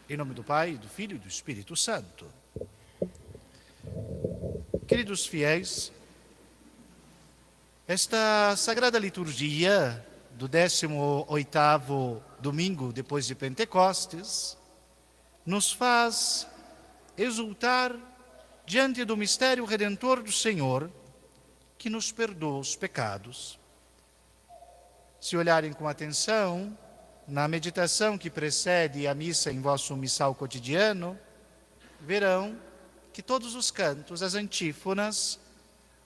Em nome do Pai, do Filho e do Espírito Santo. Queridos fiéis, esta Sagrada Liturgia do 18º domingo depois de Pentecostes nos faz exultar diante do mistério redentor do Senhor, que nos perdoa os pecados. Se olharem com atenção, na meditação que precede a missa em vosso missal cotidiano, verão que todos os cantos, as antífonas,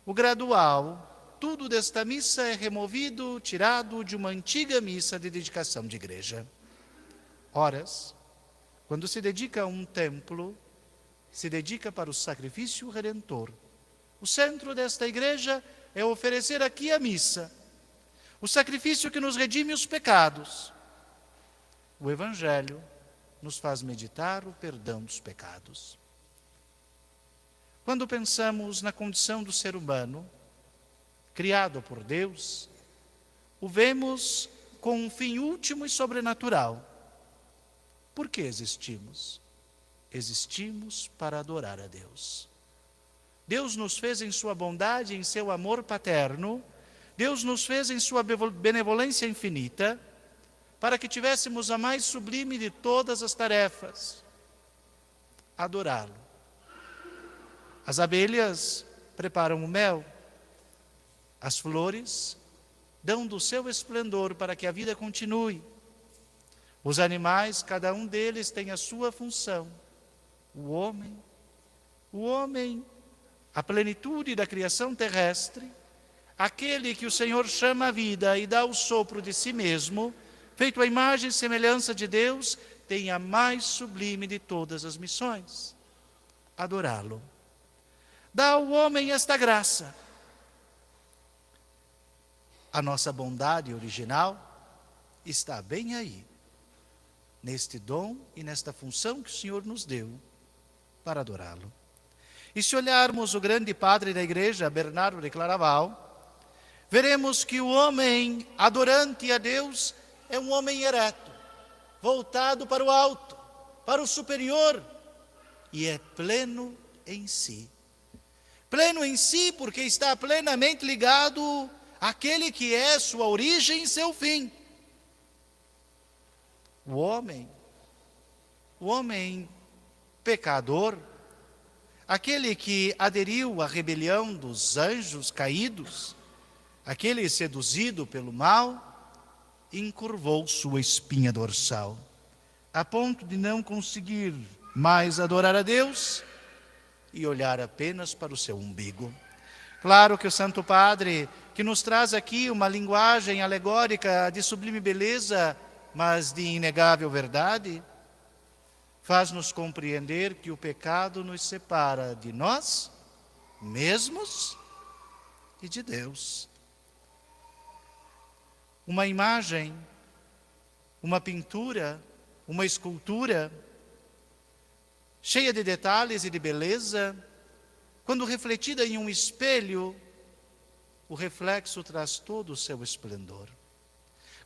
o gradual, tudo desta missa é removido, tirado de uma antiga missa de dedicação de igreja. Horas, quando se dedica a um templo, se dedica para o sacrifício redentor. O centro desta igreja é oferecer aqui a missa, o sacrifício que nos redime os pecados. O Evangelho nos faz meditar o perdão dos pecados. Quando pensamos na condição do ser humano, criado por Deus, o vemos com um fim último e sobrenatural. Por que existimos? Existimos para adorar a Deus. Deus nos fez em sua bondade, em seu amor paterno, Deus nos fez em sua benevolência infinita, para que tivéssemos a mais sublime de todas as tarefas, adorá-lo. As abelhas preparam o mel, as flores dão do seu esplendor para que a vida continue. Os animais, cada um deles tem a sua função. O homem, a plenitude da criação terrestre, aquele que o Senhor chama a vida e dá o sopro de si mesmo, feito à imagem e semelhança de Deus, tem a mais sublime de todas as missões: adorá-lo. Dá ao homem esta graça. A nossa bondade original está bem aí, neste dom e nesta função que o Senhor nos deu para adorá-lo. E se olharmos o grande padre da igreja, Bernardo de Claraval, veremos que o homem adorante a Deus é um homem ereto, voltado para o alto, para o superior, e é pleno em si. Pleno em si porque está plenamente ligado àquele que é sua origem e seu fim. O homem pecador, aquele que aderiu à rebelião dos anjos caídos, aquele seduzido pelo mal, encurvou sua espinha dorsal, a ponto de não conseguir mais adorar a Deus e olhar apenas para o seu umbigo. Claro que o Santo Padre, que nos traz aqui uma linguagem alegórica de sublime beleza, mas de inegável verdade, faz-nos compreender que o pecado nos separa de nós mesmos e de Deus. Uma imagem, uma pintura, uma escultura, cheia de detalhes e de beleza, quando refletida em um espelho, o reflexo traz todo o seu esplendor.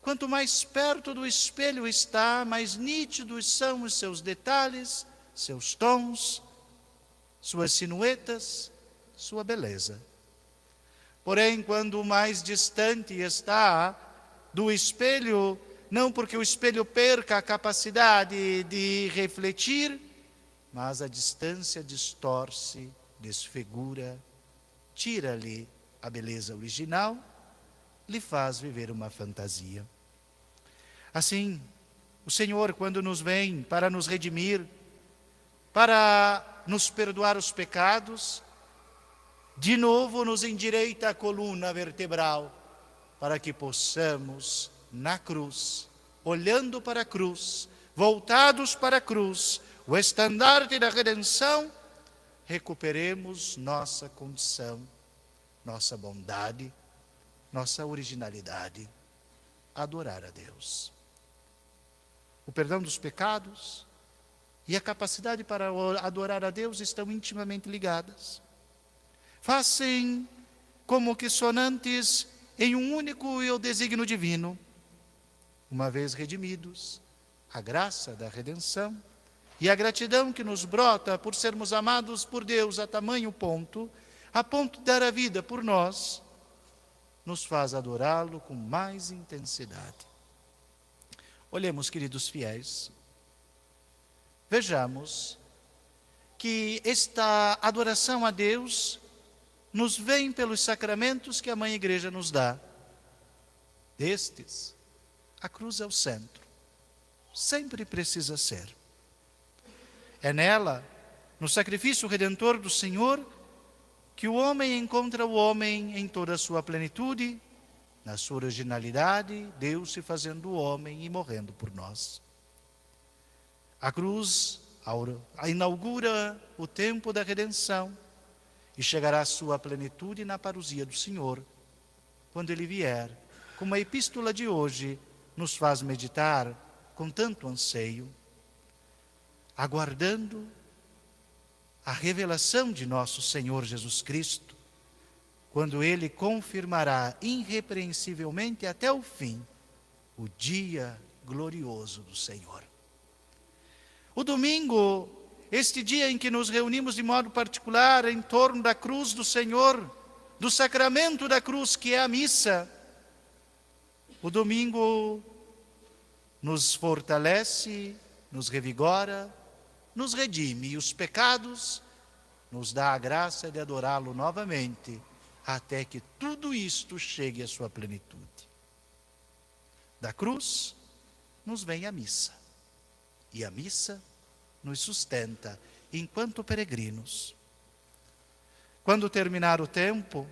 Quanto mais perto do espelho está, mais nítidos são os seus detalhes, seus tons, suas sinuetas, sua beleza. Porém, quando mais distante está do espelho, não porque o espelho perca a capacidade de refletir, mas a distância distorce, desfigura, tira-lhe a beleza original, lhe faz viver uma fantasia. Assim, o Senhor, quando nos vem para nos redimir, para nos perdoar os pecados, de novo nos endireita a coluna vertebral, para que possamos, na cruz, olhando para a cruz, voltados para a cruz, o estandarte da redenção, recuperemos nossa condição, nossa bondade, nossa originalidade, adorar a Deus. O perdão dos pecados e a capacidade para adorar a Deus estão intimamente ligadas. Fazem como que sonantes em um único e o desígnio divino. Uma vez redimidos, a graça da redenção E a gratidão que nos brota por sermos amados por Deus a ponto de dar a vida por nós, nos faz adorá-lo com mais intensidade. Olhemos, queridos fiéis, vejamos que esta adoração a Deus nos vem pelos sacramentos que a Mãe Igreja nos dá. Destes, a cruz é o centro. Sempre precisa ser. É nela, no sacrifício redentor do Senhor, que o homem encontra o homem em toda a sua plenitude, na sua originalidade, Deus se fazendo homem e morrendo por nós. A cruz inaugura o tempo da redenção e chegará à sua plenitude na parousia do Senhor, quando Ele vier, como a epístola de hoje nos faz meditar com tanto anseio, aguardando a revelação de nosso Senhor Jesus Cristo, quando Ele confirmará irrepreensivelmente até o fim o dia glorioso do Senhor. O domingo, este dia em que nos reunimos de modo particular em torno da cruz do Senhor, do sacramento da cruz que é a missa, o domingo nos fortalece, nos revigora, nos redime e os pecados nos dá a graça de adorá-lo novamente, até que tudo isto chegue à sua plenitude. Da cruz nos vem a missa, e a missa nos sustenta enquanto peregrinos. Quando terminar o tempo,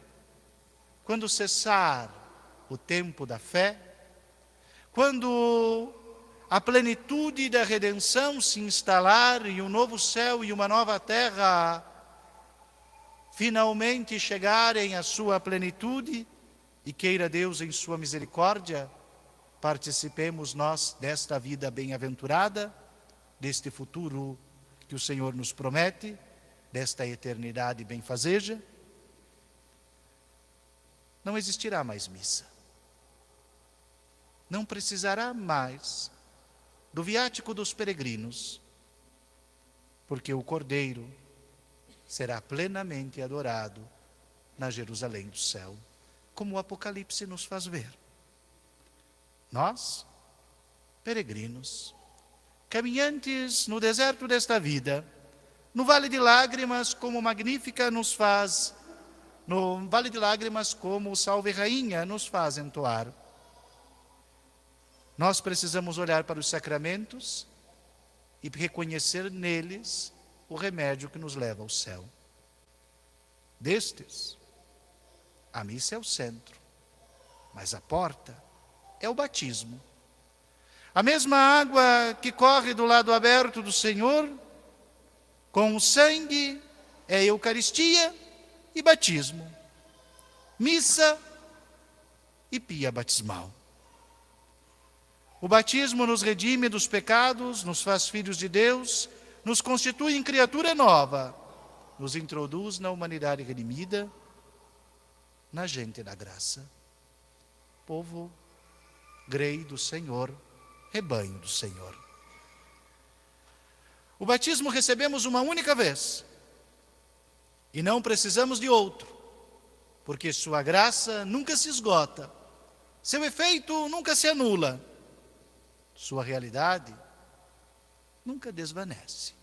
quando cessar o tempo da fé, quando a plenitude da redenção se instalar e um novo céu e uma nova terra finalmente chegarem à sua plenitude, e queira Deus em sua misericórdia, participemos nós desta vida bem-aventurada, deste futuro que o Senhor nos promete, desta eternidade benfazeja, não existirá mais missa. Não precisará mais do viático dos peregrinos, porque o Cordeiro será plenamente adorado na Jerusalém do céu, como o Apocalipse nos faz ver. Nós, peregrinos, caminhantes no deserto desta vida, no vale de lágrimas, como Magnífica nos faz, no vale de lágrimas, como o Salve Rainha nos faz entoar. Nós precisamos olhar para os sacramentos e reconhecer neles o remédio que nos leva ao céu. Destes, a missa é o centro, mas a porta é o batismo. A mesma água que corre do lado aberto do Senhor, com o sangue, é Eucaristia e batismo. Missa e pia batismal. O batismo nos redime dos pecados, nos faz filhos de Deus, nos constitui em criatura nova, nos introduz na humanidade redimida, na gente da graça. Povo, grei do Senhor, rebanho do Senhor. O batismo recebemos uma única vez, e não precisamos de outro, porque sua graça nunca se esgota, seu efeito nunca se anula, sua realidade nunca desvanece.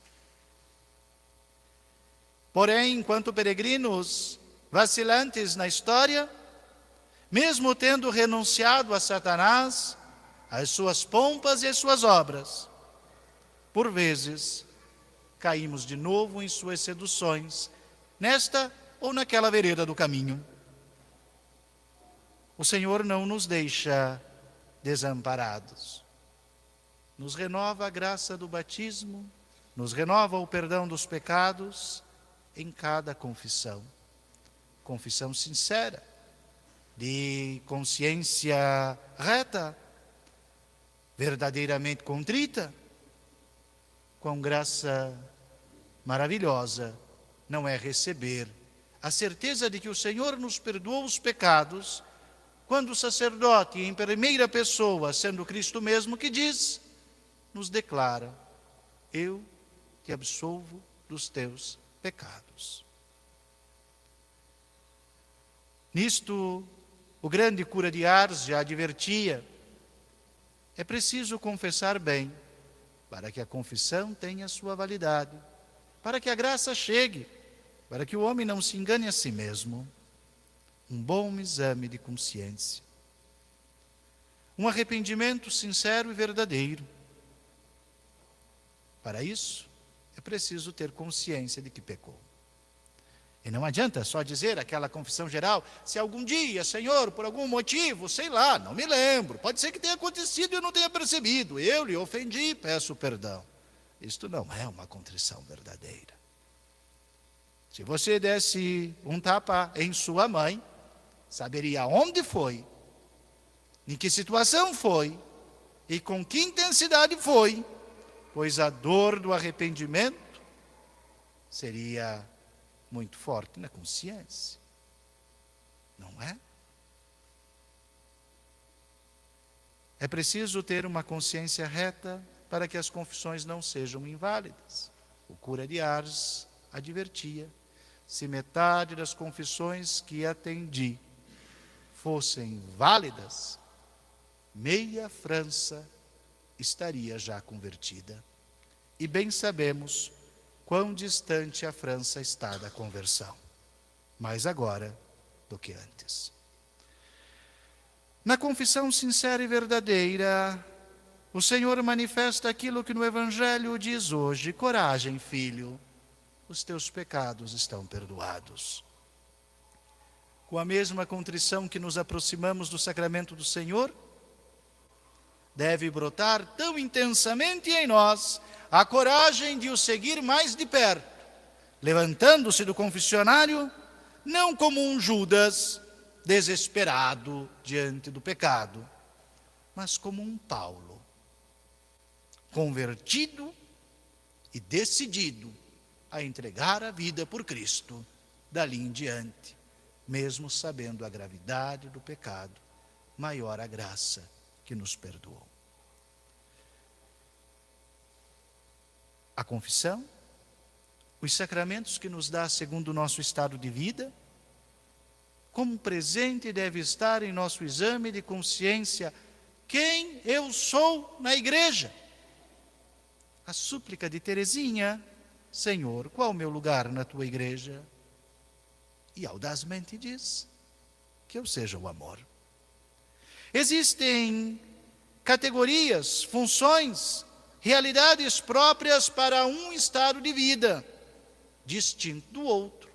Porém, enquanto peregrinos vacilantes na história, mesmo tendo renunciado a Satanás, às suas pompas e às suas obras, por vezes caímos de novo em suas seduções, nesta ou naquela vereda do caminho. O Senhor não nos deixa desamparados. Nos renova a graça do batismo, nos renova o perdão dos pecados em cada confissão. Confissão sincera, de consciência reta, verdadeiramente contrita. Com graça maravilhosa, não é receber a certeza de que o Senhor nos perdoou os pecados, quando o sacerdote, em primeira pessoa, sendo Cristo mesmo que diz, nos declara: eu te absolvo dos teus pecados. Nisto, o grande cura de Ars já advertia: é preciso confessar bem, para que a confissão tenha sua validade, para que a graça chegue, para que o homem não se engane a si mesmo. Um bom exame de consciência. Um arrependimento sincero e verdadeiro. Para isso, é preciso ter consciência de que pecou. E não adianta só dizer aquela confissão geral: se algum dia, Senhor, por algum motivo, sei lá, não me lembro, pode ser que tenha acontecido e eu não tenha percebido, eu lhe ofendi, peço perdão. Isto não é uma contrição verdadeira. Se você desse um tapa em sua mãe, saberia onde foi, em que situação foi e com que intensidade foi, pois a dor do arrependimento seria muito forte na consciência. Não é? É preciso ter uma consciência reta para que as confissões não sejam inválidas. O cura de Ars advertia: se metade das confissões que atendi fossem válidas, meia França estaria já convertida. E bem sabemos quão distante a França está da conversão. Mais agora do que antes. Na confissão sincera e verdadeira, o Senhor manifesta aquilo que no Evangelho diz hoje: coragem, filho, os teus pecados estão perdoados. Com a mesma contrição que nos aproximamos do sacramento do Senhor, deve brotar tão intensamente em nós a coragem de o seguir mais de perto, levantando-se do confessionário, não como um Judas desesperado diante do pecado, mas como um Paulo, convertido e decidido a entregar a vida por Cristo dali em diante, mesmo sabendo a gravidade do pecado, maior a graça que nos perdoou. A confissão, os sacramentos que nos dá segundo o nosso estado de vida, como presente deve estar em nosso exame de consciência quem eu sou na igreja. A súplica de Teresinha: Senhor, qual o meu lugar na tua igreja? E audazmente diz: que eu seja o amor. Existem categorias, funções, realidades próprias para um estado de vida, distinto do outro.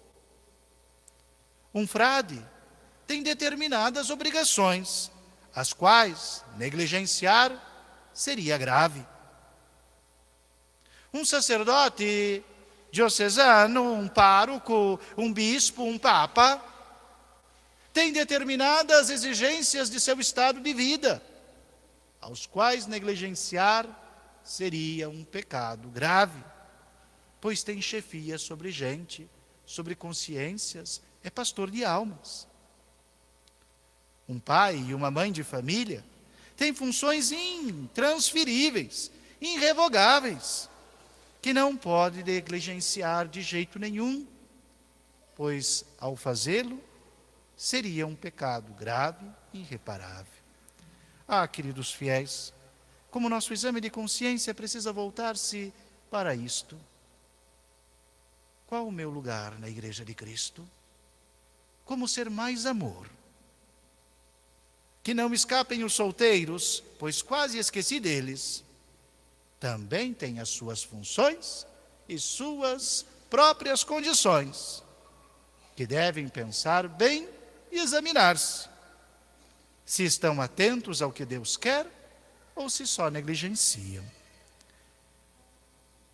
Um frade tem determinadas obrigações, as quais negligenciar seria grave. Um sacerdote diocesano, um pároco, um bispo, um papa, tem determinadas exigências de seu estado de vida, aos quais negligenciar seria um pecado grave, pois tem chefia sobre gente, sobre consciências, é pastor de almas. Um pai e uma mãe de família têm funções intransferíveis, irrevogáveis, que não pode negligenciar de jeito nenhum, pois ao fazê-lo seria um pecado grave e irreparável. Ah, queridos fiéis, como nosso exame de consciência precisa voltar-se para isto. Qual o meu lugar na Igreja de Cristo? Como ser mais amor? Que não escapem os solteiros, pois quase esqueci deles. Também têm as suas funções e suas próprias condições, que devem pensar bem e examinar-se, se estão atentos ao que Deus quer ou se só negligenciam.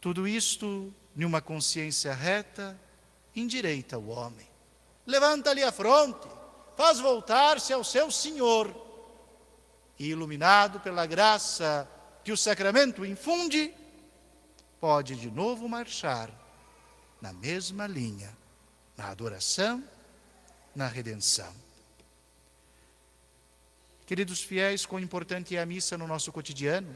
Tudo isto, numa consciência reta, endireita o homem. Levanta-lhe a fronte, faz voltar-se ao seu Senhor, e iluminado pela graça que o sacramento infunde, pode de novo marchar na mesma linha, na adoração, na redenção. Queridos fiéis, quão importante é a missa no nosso cotidiano,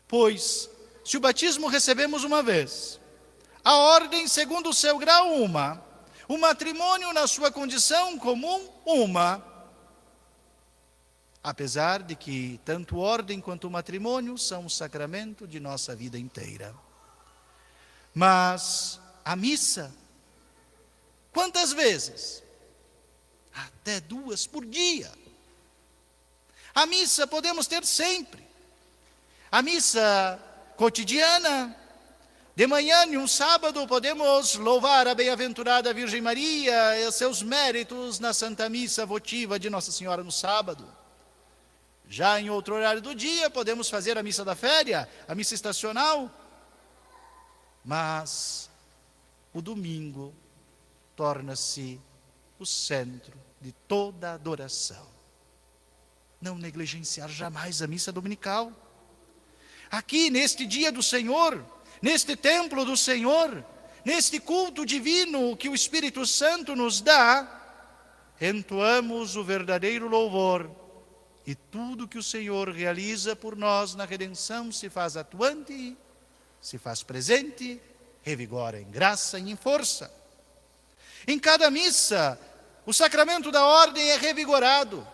pois Se o batismo recebemos uma vez, a ordem segundo o seu grau uma, o matrimônio na sua condição comum uma, apesar de que tanto ordem quanto o matrimônio são o sacramento de nossa vida inteira. Mas a missa, quantas vezes? Até 2 por dia. A missa podemos ter sempre. A missa cotidiana, de manhã, em um sábado, podemos louvar a bem-aventurada Virgem Maria e os seus méritos na Santa Missa votiva de Nossa Senhora no sábado. Já em outro horário do dia, podemos fazer a missa da féria, a missa estacional. Mas o domingo torna-se o centro de toda a adoração. Não negligenciar jamais a missa dominical. Aqui, neste dia do Senhor, neste templo do Senhor, neste culto divino que o Espírito Santo nos dá, entoamos o verdadeiro louvor. E tudo que o Senhor realiza por nós na redenção se faz atuante, se faz presente, revigora em graça e em força. Em cada missa, o sacramento da ordem é revigorado.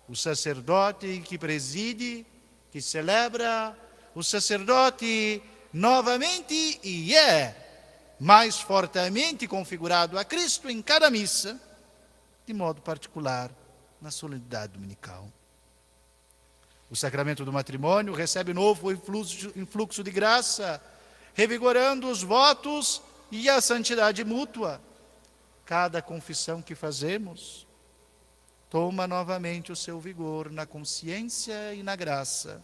O sacerdote que preside, que celebra, o sacerdote novamente e é mais fortemente configurado a Cristo em cada missa, de modo particular na solenidade dominical. O sacramento do matrimônio recebe novo influxo de graça, revigorando os votos e a santidade mútua. Cada confissão que fazemos toma novamente o seu vigor na consciência e na graça.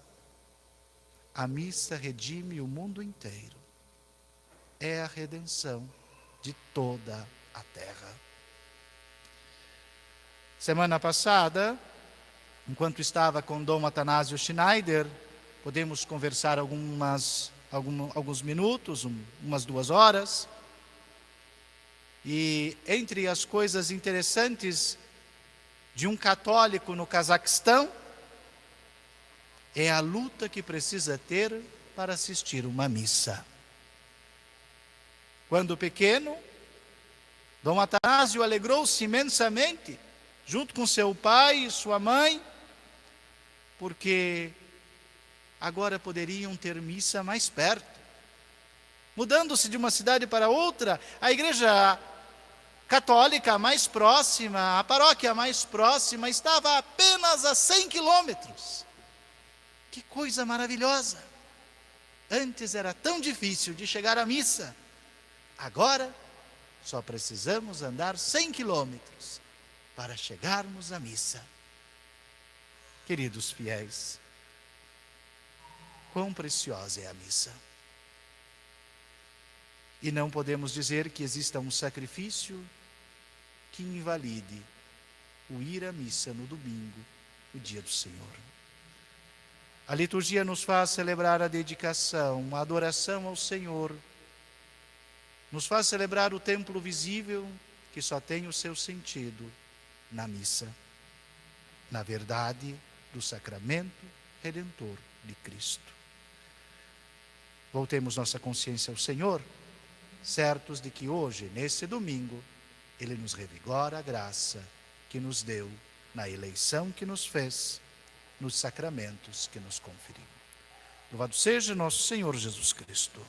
A missa redime o mundo inteiro. É a redenção de toda a terra. Semana passada, enquanto estava com Dom Atanásio Schneider, podemos conversar alguns minutos, umas 2 horas. E entre as coisas interessantes de um católico no Cazaquistão, é a luta que precisa ter para assistir uma missa. Quando pequeno, Dom Atanásio alegrou-se imensamente, junto com seu pai e sua mãe, porque agora poderiam ter missa mais perto. Mudando-se de uma cidade para outra, a igreja católica mais próxima, a paróquia mais próxima, estava apenas a 100 quilômetros. Que coisa maravilhosa! Antes era tão difícil de chegar à missa. Agora, só precisamos andar 100 quilômetros para chegarmos à missa. Queridos fiéis, quão preciosa é a missa. E não podemos dizer que exista um sacrifício que invalide o ir à missa no domingo, o dia do Senhor. A liturgia nos faz celebrar a dedicação, a adoração ao Senhor. Nos faz celebrar o templo visível que só tem o seu sentido na missa, na verdade do sacramento redentor de Cristo. Voltemos nossa consciência ao Senhor, certos de que hoje, nesse domingo, Ele nos revigora a graça que nos deu na eleição que nos fez, nos sacramentos que nos conferiu. Louvado seja nosso Senhor Jesus Cristo.